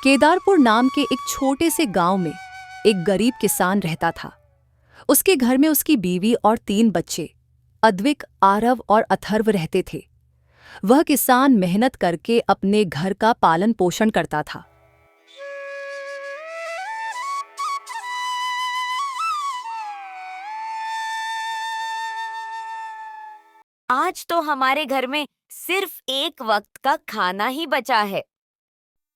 केदारपुर नाम के एक छोटे से गांव में एक गरीब किसान रहता था। उसके घर में उसकी बीवी और 3 बच्चे अद्विक, आरव और अथर्व रहते थे। वह किसान मेहनत करके अपने घर का पालन पोषण करता था। आज तो हमारे घर में सिर्फ एक वक्त का खाना ही बचा है।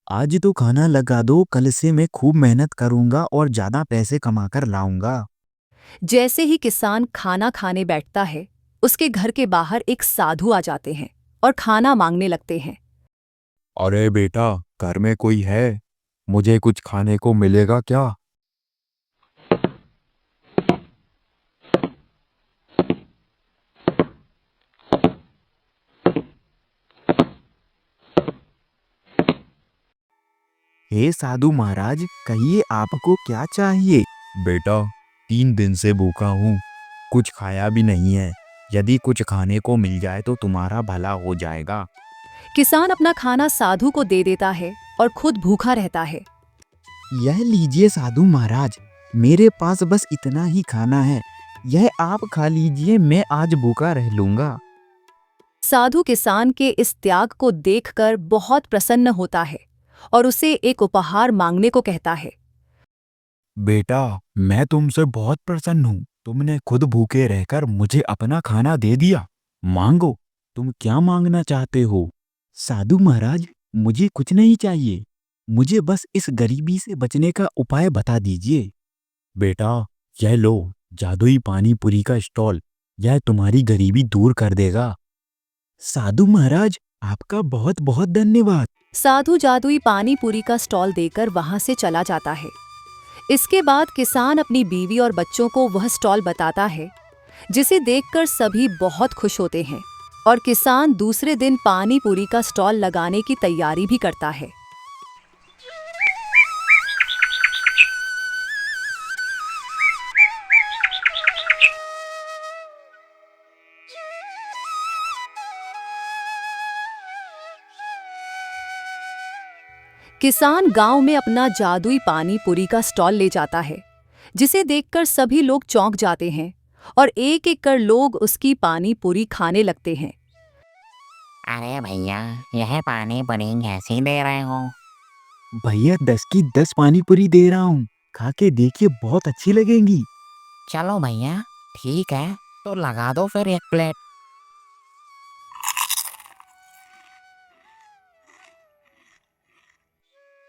आज तो खाना लगा दो, कल से मैं खूब मेहनत करूंगा और ज्यादा पैसे कमाकर लाऊंगा। जैसे ही किसान खाना खाने बैठता है, उसके घर के बाहर एक साधु आ जाते हैं और खाना मांगने लगते हैं। अरे बेटा, घर में कोई है? मुझे कुछ खाने को मिलेगा क्या? हे साधु महाराज, कहिए आपको क्या चाहिए? बेटा, 3 दिन से भूखा हूँ, कुछ खाया भी नहीं है। यदि कुछ खाने को मिल जाए तो तुम्हारा भला हो जाएगा। किसान अपना खाना साधु को दे देता है और खुद भूखा रहता है। यह लीजिए साधु महाराज, मेरे पास बस इतना ही खाना है, यह आप खा लीजिए, मैं आज भूखा रह लूंगा। साधु किसान के इस त्याग को देखकर बहुत प्रसन्न होता है और उसे एक उपहार मांगने को कहता है। बेटा, मैं तुमसे बहुत प्रसन्न हूँ। तुमने खुद भूखे रहकर मुझे अपना खाना दे दिया। मांगो, तुम क्या मांगना चाहते हो? साधु महाराज, मुझे कुछ नहीं चाहिए, मुझे बस इस गरीबी से बचने का उपाय बता दीजिए। बेटा, यह लो जादुई पानी पूरी का स्टॉल, यह तुम्हारी गरीबी दूर कर देगा। साधु महाराज, आपका बहुत बहुत धन्यवाद। साधु जादुई पानी पूरी का स्टॉल देकर वहां से चला जाता है। इसके बाद किसान अपनी बीवी और बच्चों को वह स्टॉल बताता है, जिसे देखकर सभी बहुत खुश होते हैं और किसान दूसरे दिन पानी पूरी का स्टॉल लगाने की तैयारी भी करता है। किसान गांव में अपना जादुई पानी पूरी का स्टॉल ले जाता है, जिसे देखकर सभी लोग चौंक जाते हैं और एक एक कर लोग उसकी पानी पूरी खाने लगते हैं। अरे भैया, यह पानी पूरी कैसी दे रहे हो? भैया 10 की 10 पानी पूरी दे रहा हूँ, खा के देखिए, बहुत अच्छी लगेंगी। चलो भैया, ठीक है, तो लगा दो फिर 1 प्लेट।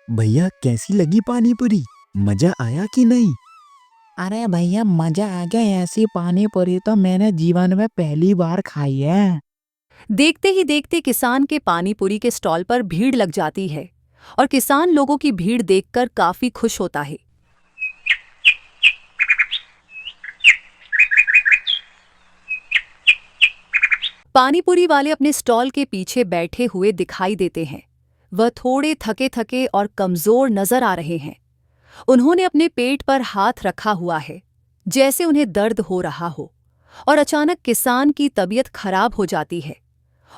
भैया कैसी लगी पानी पूरी, मजा आया कि नहीं? अरे भैया, मजा आ गया, ऐसी पानी पूरी तो मैंने जीवन में पहली बार खाई है। देखते ही देखते किसान के पानी पूरी के स्टॉल पर भीड़ लग जाती है और किसान लोगों की भीड़ देखकर काफी खुश होता है। पानीपुरी वाले अपने स्टॉल के पीछे बैठे हुए दिखाई देते हैं। वह थोड़े थके थके और कमजोर नजर आ रहे हैं। उन्होंने अपने पेट पर हाथ रखा हुआ है, जैसे उन्हें दर्द हो रहा हो, और अचानक किसान की तबीयत खराब हो जाती है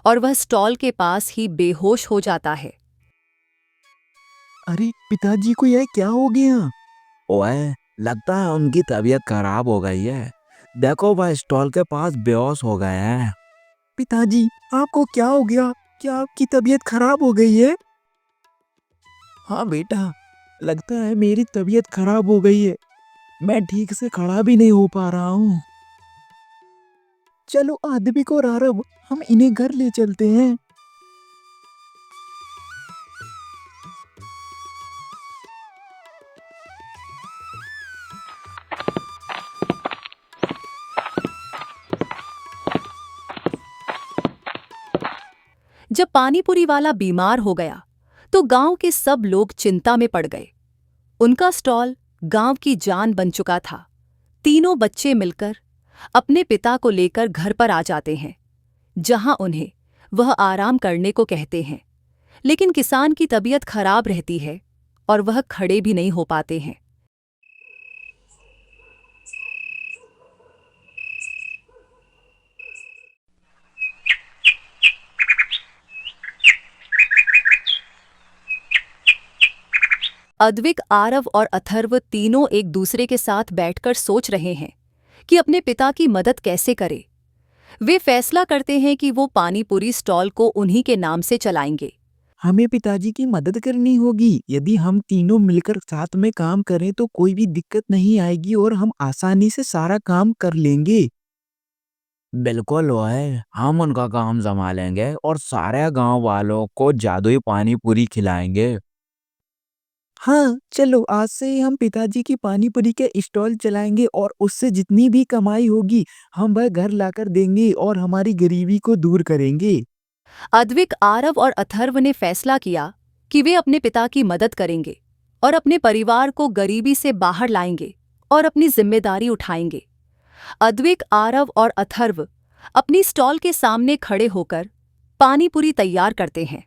और वह स्टॉल के पास ही बेहोश हो जाता है। अरे पिताजी को यह क्या हो गया? ओए, लगता है उनकी तबीयत खराब हो गई है, देखो वह स्टॉल के पास बेहोश हो गए हैं। पिताजी, आपको क्या हो गया? क्या आपकी तबीयत खराब हो गई है? हाँ बेटा, लगता है मेरी तबीयत खराब हो गई है, मैं ठीक से खड़ा भी नहीं हो पा रहा हूँ। चलो आदमी को आरव, हम इन्हें घर ले चलते हैं। जब पानीपुरी वाला बीमार हो गया तो गांव के सब लोग चिंता में पड़ गए। उनका स्टॉल गांव की जान बन चुका था। तीनों बच्चे मिलकर अपने पिता को लेकर घर पर आ जाते हैं, जहां उन्हें वह आराम करने को कहते हैं। लेकिन किसान की तबीयत खराब रहती है और वह खड़े भी नहीं हो पाते हैं। अद्विक, आरव और अथर्व तीनों एक दूसरे के साथ बैठकर सोच रहे हैं कि अपने पिता की मदद कैसे करें। वे फैसला करते हैं कि वो पानीपुरी स्टॉल को उन्हीं के नाम से चलाएंगे। हमें पिताजी की मदद करनी होगी। यदि हम तीनों मिलकर साथ में काम करें तो कोई भी दिक्कत नहीं आएगी और हम आसानी से सारा काम कर लेंगे। बिल्कुल ओए, हम उनका काम संभालेंगे और सारे गांव वालों को जादुई पानी पूरी खिलाएंगे। हाँ, चलो आज से ही हम पिताजी की पानी पूरी के स्टॉल चलाएंगे और उससे जितनी भी कमाई होगी हम वह घर लाकर देंगे और हमारी गरीबी को दूर करेंगे। अद्विक, आरव और अथर्व ने फैसला किया कि वे अपने पिता की मदद करेंगे और अपने परिवार को गरीबी से बाहर लाएंगे और अपनी जिम्मेदारी उठाएंगे। अद्विक, आरव और अथर्व अपनी स्टॉल के सामने खड़े होकर पानीपुरी तैयार करते हैं।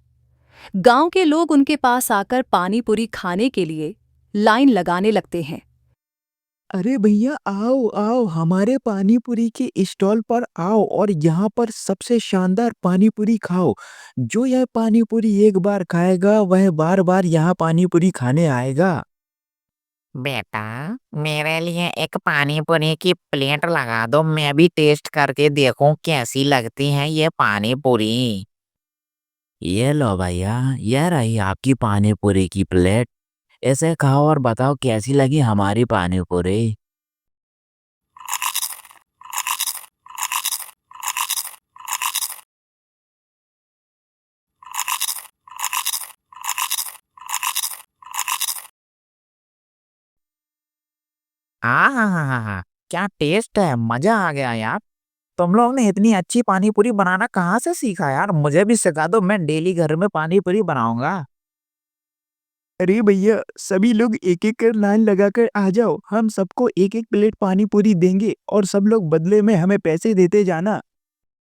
गांव के लोग उनके पास आकर पानीपुरी खाने के लिए लाइन लगाने लगते हैं। अरे भैया आओ आओ हमारे पानी पूरी के स्टॉल पर आओ और यहाँ पर सबसे शानदार पानी पूरी खाओ। जो यह पानी पूरी एक बार खाएगा वह बार बार यहाँ पानी पूरी खाने आएगा। बेटा, मेरे लिए एक पानी पूरी की प्लेट लगा दो, मैं भी टेस्ट करके देखूं कैसी लगती है ये पानी पूरी। ये लो भैया, ये रही आपकी पानी पूरी की प्लेट। इसे खाओ और बताओ कैसी लगी हमारी पानी पूरी। हाँ, क्या टेस्ट है, मजा आ गया यार। तुम लोग ने इतनी अच्छी पानी पूरी बनाना कहाँ से सीखा यार? मुझे भी सिखा दो, मैं डेली घर में पानी पूरी बनाऊंगा। अरे भैया सभी लोग एक एक कर लाइन लगाकर आ जाओ। हम सबको एक एक प्लेट पानी पूरी देंगे और सब लोग बदले में हमें पैसे देते जाना।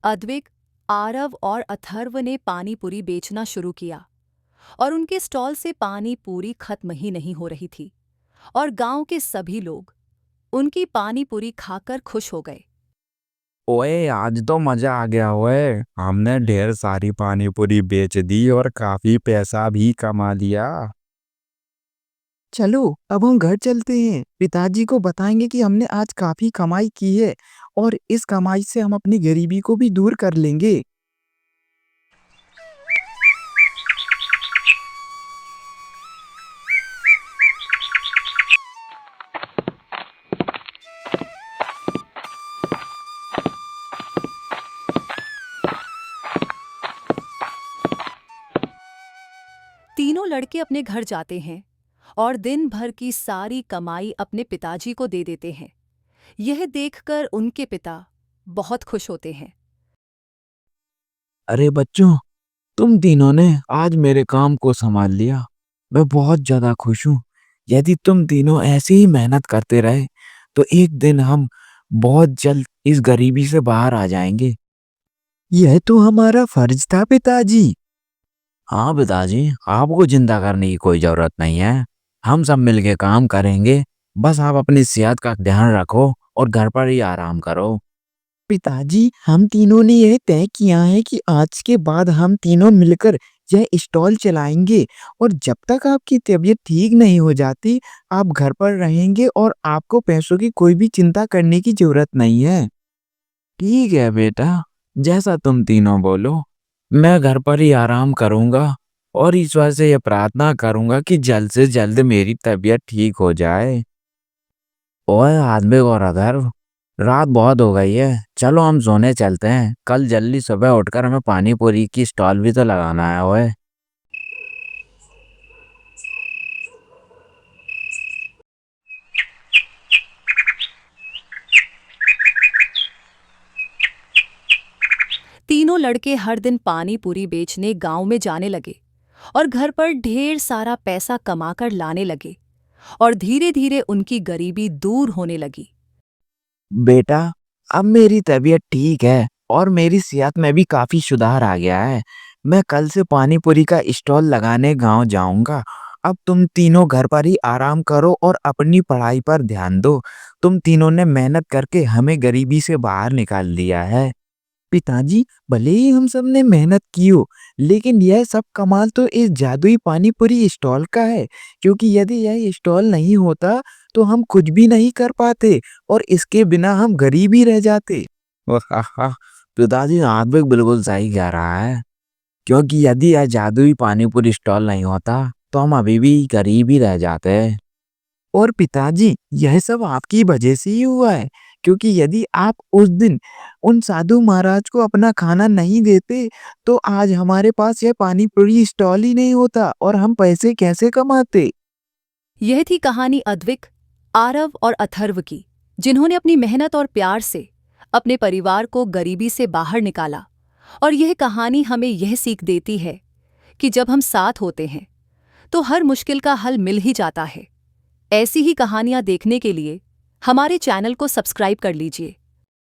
अद्विक, आरव और अथर्व ने पानीपुरी बेचना शुरू किया और उनके स्टॉल से पानीपुरी खत्म ही नहीं हो रही थी और गांव के सभी लोग उनकी पानीपुरी खाकर खुश हो गए। ओए आज तो मजा आ गया ओए, हमने ढेर सारी पानी पूरी बेच दी और काफी पैसा भी कमा लिया। चलो अब हम घर चलते हैं। पिताजी को बताएंगे कि हमने आज काफी कमाई की है और इस कमाई से हम अपनी गरीबी को भी दूर कर लेंगे। तीनों लड़के अपने घर जाते हैं और दिन भर की सारी कमाई अपने पिताजी को दे देते हैं। यह देखकर उनके पिता बहुत खुश होते हैं। अरे बच्चों, तुम तीनों ने आज मेरे काम को संभाल लिया। मैं बहुत ज्यादा खुश हूँ। यदि तुम तीनों ऐसे ही मेहनत करते रहे तो एक दिन हम बहुत जल्द इस गरीबी से बाहर आ जाएंगे। यह तो हमारा फर्ज था पिताजी। हाँ पिताजी, आपको चिंता करने की कोई जरूरत नहीं है। हम सब मिलके काम करेंगे। बस आप अपनी सेहत का ध्यान रखो और घर पर ही आराम करो। पिताजी हम तीनों ने यह तय किया है कि आज के बाद हम तीनों मिलकर यह स्टॉल चलाएंगे और जब तक आपकी तबीयत ठीक नहीं हो जाती आप घर पर रहेंगे और आपको पैसों की कोई भी चिंता करने की जरूरत नहीं है। ठीक है बेटा, जैसा तुम तीनों बोलो। मैं घर पर ही आराम करूंगा और ईश्वर से यह प्रार्थना करूंगा कि जल्द से जल्द मेरी तबीयत ठीक हो जाए। ओए आदमी और अधर्व, रात बहुत हो गई है, चलो हम सोने चलते हैं। कल जल्दी सुबह उठकर हमें पानी पूरी की स्टॉल भी तो लगाना है। ओए तीनों लड़के हर दिन पानीपुरी बेचने गांव में जाने लगे और घर पर ढेर सारा पैसा कमाकर लाने लगे और धीरे धीरे उनकी गरीबी दूर होने लगी। बेटा, अब मेरी तबीयत ठीक है और मेरी सेहत में भी काफी सुधार आ गया है। मैं कल से पानी पूरी का स्टॉल लगाने गांव जाऊंगा। अब तुम तीनों घर पर ही आराम करो और अपनी पढ़ाई पर ध्यान दो। तुम तीनों ने मेहनत करके हमें गरीबी से बाहर निकाल दिया है। पिताजी, भले ही हम सब ने मेहनत की हो, लेकिन यह सब कमाल तो इस जादुई पानी पूरी स्टॉल का है, क्योंकि यदि यह स्टॉल नहीं होता तो हम कुछ भी नहीं कर पाते और इसके बिना हम गरीब ही रह जाते। पिताजी आप भी बिल्कुल सही कह रहा है, क्योंकि यदि यह जादुई पानी पूरी स्टॉल नहीं होता तो हम अभी भी गरीब ही रह जाते। और पिताजी, यह सब आपकी वजह से ही हुआ है, क्योंकि यदि आप उस दिन उन साधु महाराज को अपना खाना नहीं देते तो आज हमारे पास यह पानी पूरी स्टॉल ही नहीं होता और हम पैसे कैसे कमाते। यह थी कहानी अद्विक, आरव और अथर्व की, जिन्होंने अपनी मेहनत और प्यार से अपने परिवार को गरीबी से बाहर निकाला। और यह कहानी हमें यह सीख देती है कि जब हम साथ होते हैं तो हर मुश्किल का हल मिल ही जाता है। ऐसी ही कहानियां देखने के लिए हमारे चैनल को सब्सक्राइब कर लीजिए।